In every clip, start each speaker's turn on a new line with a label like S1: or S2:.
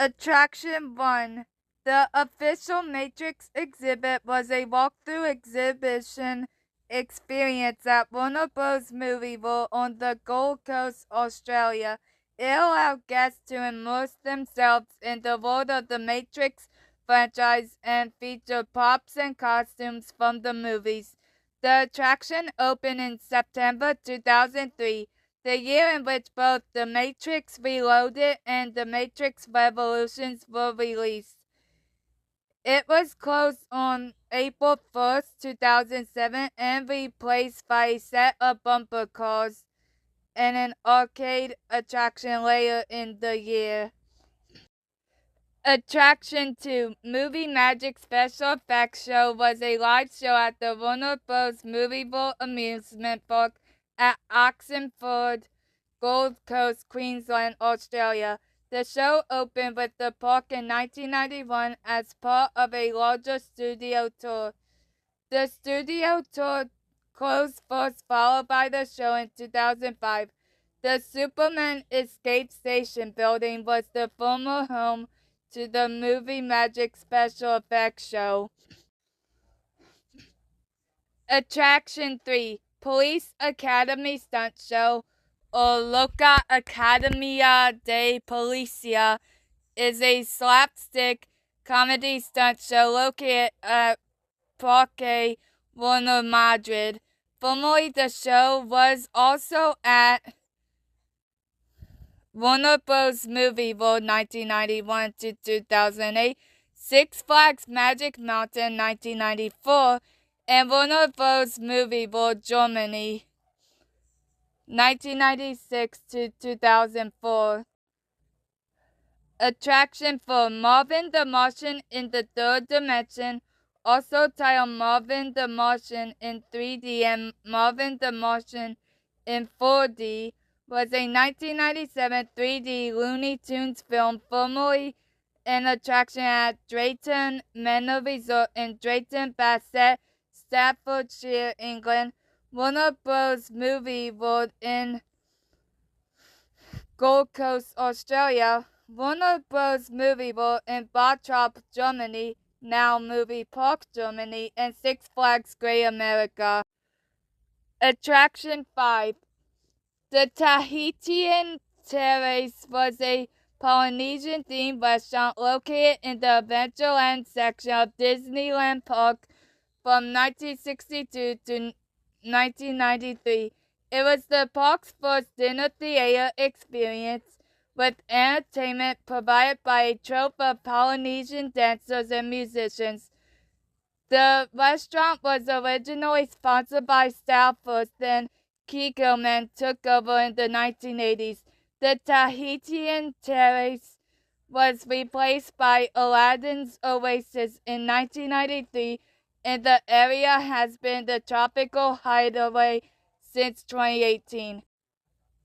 S1: Attraction 1. The official Matrix exhibit was a walkthrough exhibition experience at Warner Bros. Movie World on the Gold Coast, Australia. It allowed guests to immerse themselves in the world of the Matrix franchise and featured props and costumes from the movies. The attraction opened in September 2003, the year in which both The Matrix Reloaded and The Matrix Revolutions were released. It was closed on April 1st, 2007 and replaced by a set of bumper cars and an arcade attraction later in the year. Attraction 2, Movie Magic Special Effects Show, was a live show at the Warner Bros. Movie World Amusement Park at Oxenford, Gold Coast, Queensland, Australia. The show opened with the park in 1991 as part of a larger studio tour. The studio tour closed first, followed by the show in 2005. The Superman Escape Station building was the former home to the Movie Magic Special Effects Show. Attraction 3, Police Academy Stunt Show, or Loca Academia de Policia, is a slapstick comedy stunt show located at Parque Warner Madrid. Formerly, the show was also at Warner Bros. Movie World 1991 to 2008, Six Flags Magic Mountain 1994, and Warner Bros. Movie World Germany 1996 to 2004. Attraction 4, Marvin the Martian in the Third Dimension, also titled Marvin the Martian in 3D and Marvin the Martian in 4D, was a 1997 3D Looney Tunes film, formerly an attraction at Drayton Manor Resort in Drayton Bassett, Staffordshire, England, Warner Bros. Movie World in Gold Coast, Australia, Warner Bros. Movie World in Bottrop, Germany, now Movie Park, Germany, and Six Flags Great America. Attraction 5. The Tahitian Terrace was a Polynesian-themed restaurant located in the Adventureland section of Disneyland Park from 1962 to 1993. It was the park's first dinner theater experience, with entertainment provided by a troupe of Polynesian dancers and musicians. The restaurant was originally sponsored by Style First, then Keel took over in the 1980s. The Tahitian Terrace was replaced by Aladdin's Oasis in 1993, and the area has been the tropical hideaway since 2018.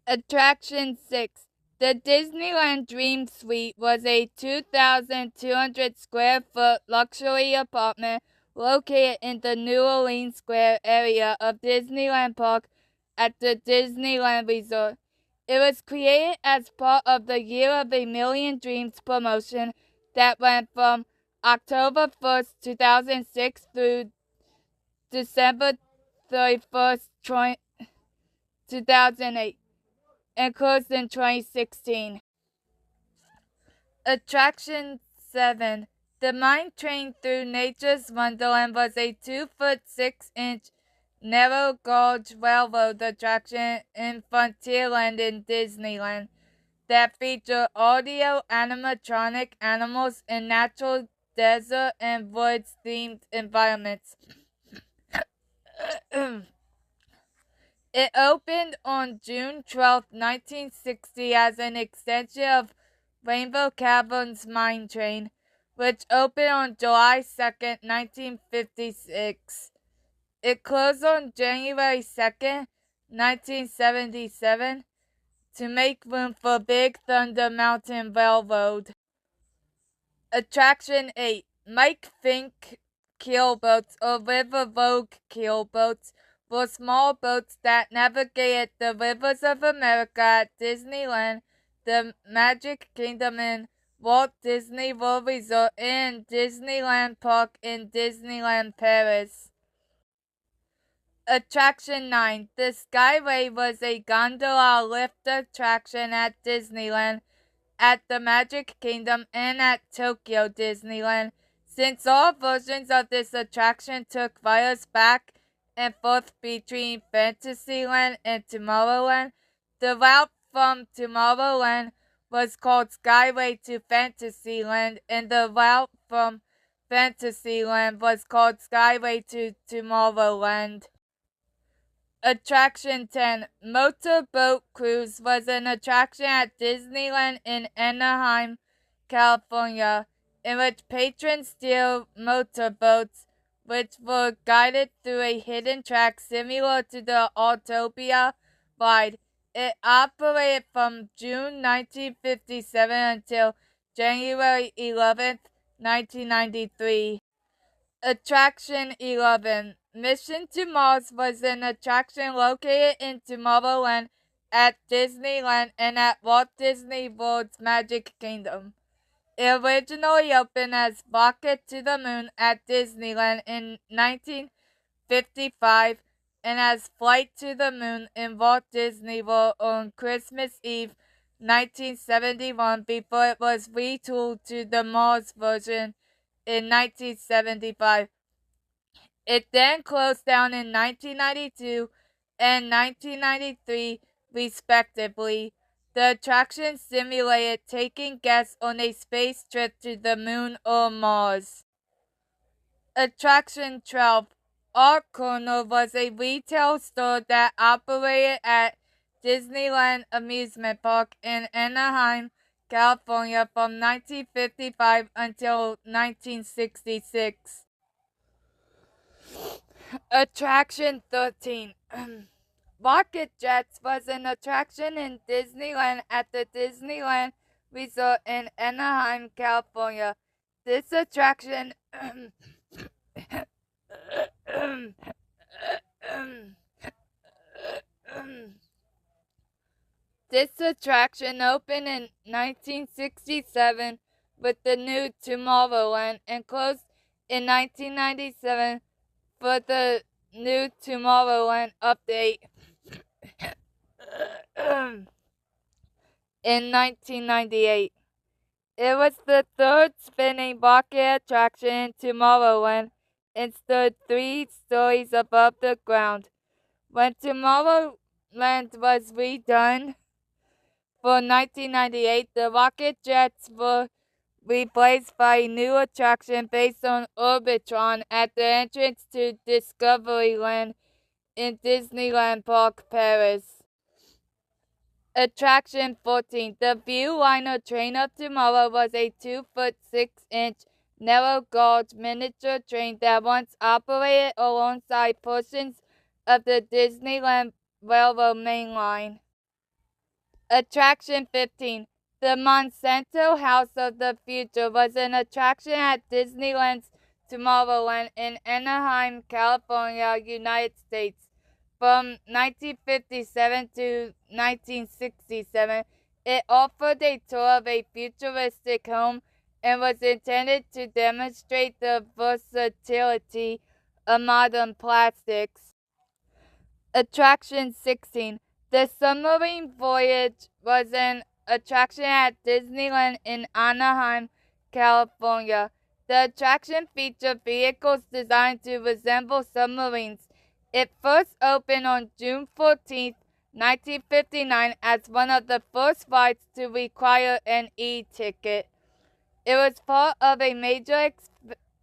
S1: Attraction 6. The Disneyland Dream Suite was a 2,200 square foot luxury apartment located in the New Orleans Square area of Disneyland Park at the Disneyland Resort. It was created as part of the Year of a Million Dreams promotion that went from October 1st, 2006 through December 31st, 2008, and closed in 2016. Attraction 7. The Mine Train Through Nature's Wonderland was a 2-foot 6-inch narrow gauge railroad attraction in Frontierland in Disneyland that featured audio animatronic animals in natural desert and woods themed environments. It opened on June 12, 1960 as an extension of Rainbow Caverns Mine Train, which opened on July 2, 1956. It closed on January 2nd, 1977 to make room for Big Thunder Mountain Railroad. Attraction 8. Mike Fink keelboats, or River Vogue keelboats, were small boats that navigated the rivers of America at Disneyland, the Magic Kingdom, and Walt Disney World Resort and Disneyland Park in Disneyland Paris. Attraction 9. The Skyway was a gondola lift attraction at Disneyland, at the Magic Kingdom, and at Tokyo Disneyland. Since all versions of this attraction took riders back and forth between Fantasyland and Tomorrowland, the route from Tomorrowland was called Skyway to Fantasyland, and the route from Fantasyland was called Skyway to Tomorrowland. Attraction 10. Motorboat Cruise was an attraction at Disneyland in Anaheim, California, in which patrons steer motorboats, which were guided through a hidden track similar to the Autopia ride. It operated from June 1957 until January 11, 1993. Attraction 11. Mission to Mars was an attraction located in Tomorrowland, at Disneyland, and at Walt Disney World's Magic Kingdom. It originally opened as Rocket to the Moon at Disneyland in 1955 and as Flight to the Moon in Walt Disney World on Christmas Eve 1971 before it was retooled to the Mars version in 1975. It then closed down in 1992 and 1993, respectively. The attraction simulated taking guests on a space trip to the Moon or Mars. Attraction 12. Art Corner was a retail store that operated at Disneyland Amusement Park in Anaheim, California from 1955 until 1966. Attraction 13. Rocket Jets was an attraction in Disneyland at the Disneyland Resort in Anaheim, California. This attraction opened in 1967 with the new Tomorrowland and closed in 1997 for the new Tomorrowland update in 1998. It was the third spinning rocket attraction in Tomorrowland and stood 3 stories above the ground. When Tomorrowland was redone for 1998, the rocket jets were replaced by a new attraction based on Orbitron at the entrance to Discoveryland in Disneyland Park, Paris. Attraction 14. The Viewliner Train of Tomorrow was a 2-foot 6-inch narrow gauge miniature train that once operated alongside portions of the Disneyland Railroad main line. Attraction 15. The Monsanto House of the Future was an attraction at Disneyland's Tomorrowland in Anaheim, California, United States. From 1957 to 1967, it offered a tour of a futuristic home and was intended to demonstrate the versatility of modern plastics. Attraction 16. The Submarine Voyage was an attraction at Disneyland in Anaheim, California. The attraction featured vehicles designed to resemble submarines. It first opened on June 14, 1959 as one of the first rides to require an e-ticket. It was part of a major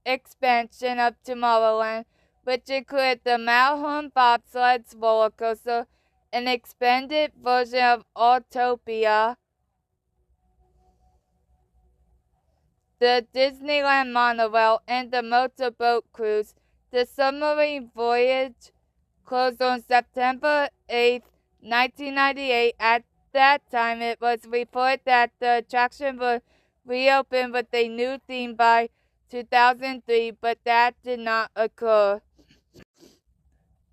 S1: expansion of Tomorrowland, which included the Matterhorn bobsleds roller coaster, an expanded version of Autopia, the Disneyland monorail, and the motorboat cruise. The Submarine Voyage closed on September 8, 1998. At that time, it was reported that the attraction would reopen with a new theme by 2003, but that did not occur.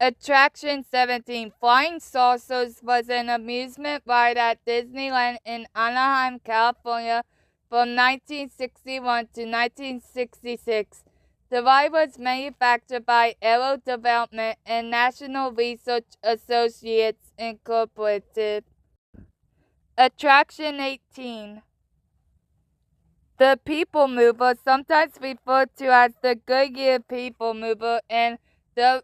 S1: Attraction 17. Flying Saucers was an amusement ride at Disneyland in Anaheim, California from 1961 to 1966. The ride was manufactured by Aero Development and National Research Associates Incorporated. Attraction 18. The Peoplemover, sometimes referred to as the Goodyear Peoplemover and the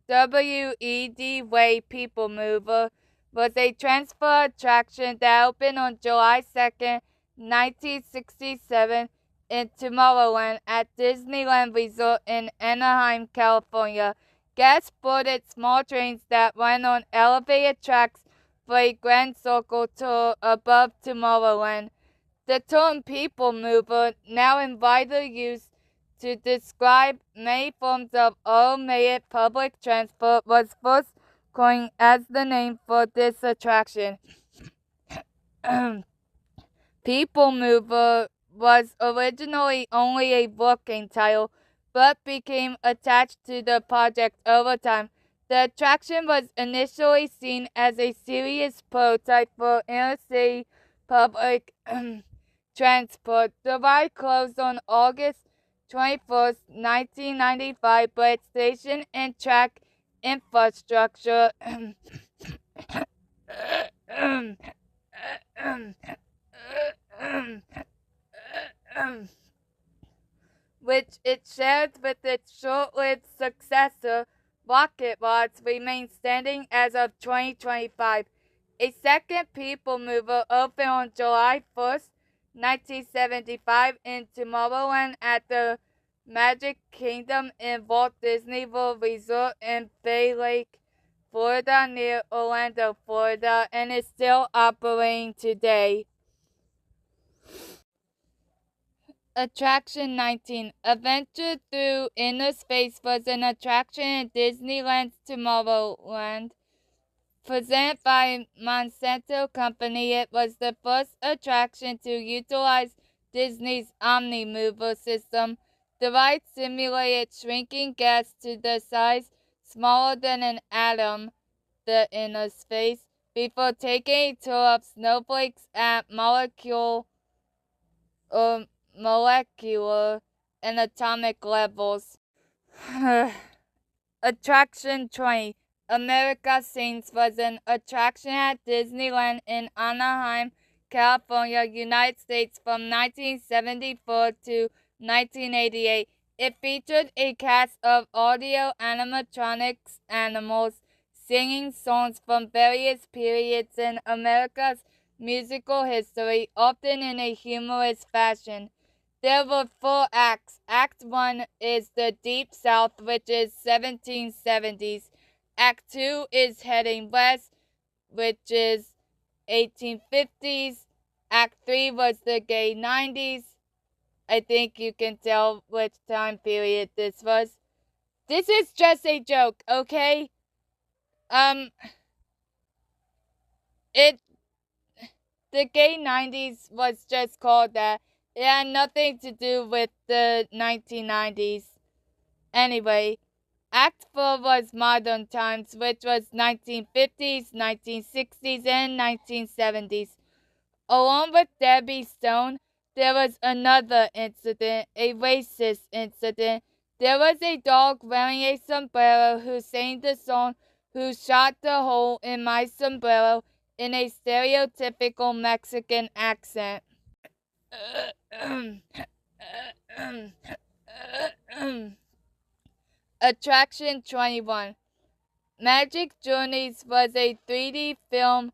S1: RetroWDW Peoplemover, was a transfer attraction that opened on July 2nd, 1967 in Tomorrowland at Disneyland Resort in Anaheim, California. Guests boarded small trains that ran on elevated tracks for a grand circle tour above Tomorrowland. The term Peoplemover, now in wider use to describe many forms of automated public transport, was first coined as the name for this attraction. Peoplemover was originally only a working title, but became attached to the project over time. The attraction was initially seen as a serious prototype for interstate public transport. The ride closed on August 21st, 1995, but its station and track infrastructure which it shared with its short-lived successor, Rocket Rods, remains standing as of 2025. A second Peoplemover opened on July 1st, 1975 in Tomorrowland at the Magic Kingdom in Walt Disney World Resort in Bay Lake, Florida, near Orlando, Florida, and is still operating today. Attraction 19. Adventure Through Inner Space was an attraction in Disneyland's Tomorrowland. Presented by Monsanto Company, it was the first attraction to utilize Disney's Omnimover system. The ride simulated shrinking gas to the size smaller than an atom, the inner space, before taking a tour of snowflakes at molecular and atomic levels. Attraction 20. America Sings was an attraction at Disneyland in Anaheim, California, United States from 1974 to 1988. It featured a cast of audio animatronics animals singing songs from various periods in America's musical history, often in a humorous fashion. There were 4 acts. Act 1 is the Deep South, which is 1770s. Act 2 is Heading West, which is 1850s. Act 3 was the Gay 90s. I think you can tell which time period this was. This is just a joke, okay? The Gay 90s was just called that. It had nothing to do with the 1990s. Anyway, Act 4 was Modern Times, which was 1950s, 1960s, and 1970s. Along with Debbie Stone, there was another incident, a racist incident. There was a dog wearing a sombrero who sang the song "Who Shot the Hole in My Sombrero" in a stereotypical Mexican accent. Attraction 21. Magic Journeys was a 3D film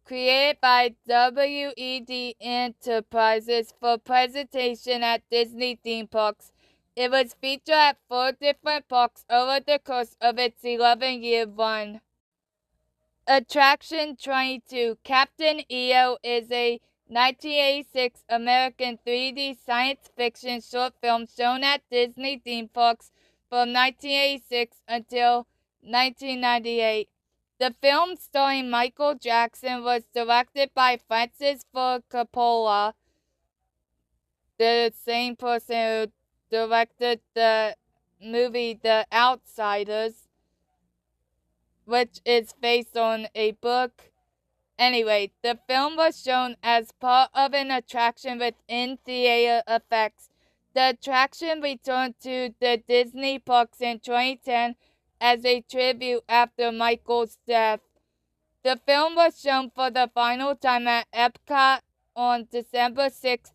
S1: created by WED Enterprises for presentation at Disney theme parks. It was featured at 4 different parks over the course of its 11-year run. Attraction 22. Captain EO is a 1986 American 3D science fiction short film shown at Disney theme parks from 1986 until 1998. The film starring Michael Jackson was directed by Francis Ford Coppola, the same person who directed the movie The Outsiders, which is based on a book Anyway, the film was shown as part of an attraction with in-theater effects. The attraction returned to the Disney parks in 2010 as a tribute after Michael's death. The film was shown for the final time at Epcot on December 6,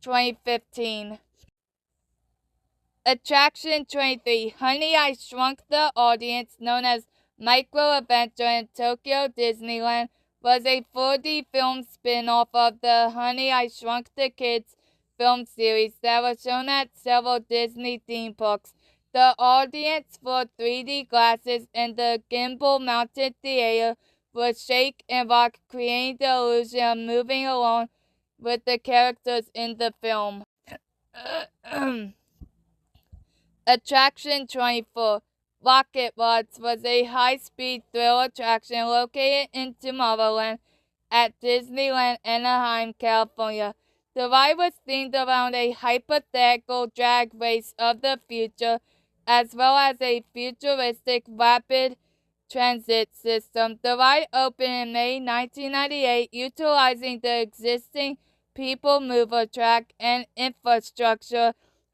S1: 2015. Attraction 23, Honey, I Shrunk the Audience, known as Micro Adventure in Tokyo Disneyland, was a 4D film spin-off of the Honey, I Shrunk the Kids film series that was shown at several Disney theme parks. The audience for 3D glasses in the gimbal-mounted theater would shake and rock, creating the illusion of moving along with the characters in the film. Attraction 24, Rocket Rods, was a high-speed thrill attraction located in Tomorrowland at Disneyland, Anaheim, California. The ride was themed around a hypothetical drag race of the future, as well as a futuristic rapid transit system. The ride opened in May 1998, utilizing the existing Peoplemover track and infrastructure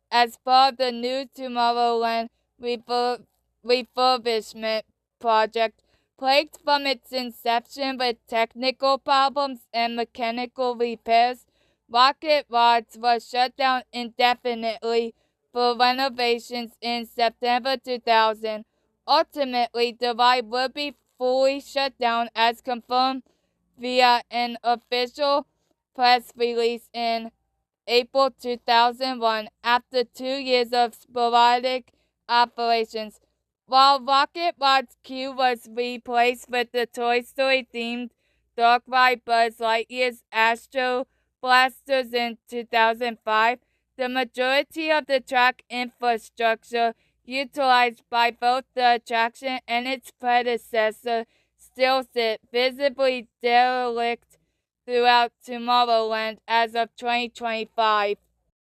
S1: as part of the new Tomorrowland refurbishment project. Plagued from its inception with technical problems and mechanical repairs, Rocket Rods was shut down indefinitely for renovations in September 2000. Ultimately, the ride will be fully shut down as confirmed via an official press release in April 2001 after 2 years of sporadic operations. While Rocket Rod's queue was replaced with the Toy Story themed dark ride Buzz Lightyear's Astro Blasters in 2005, the majority of the track infrastructure utilized by both the attraction and its predecessor still sit visibly derelict throughout Tomorrowland as of 2025.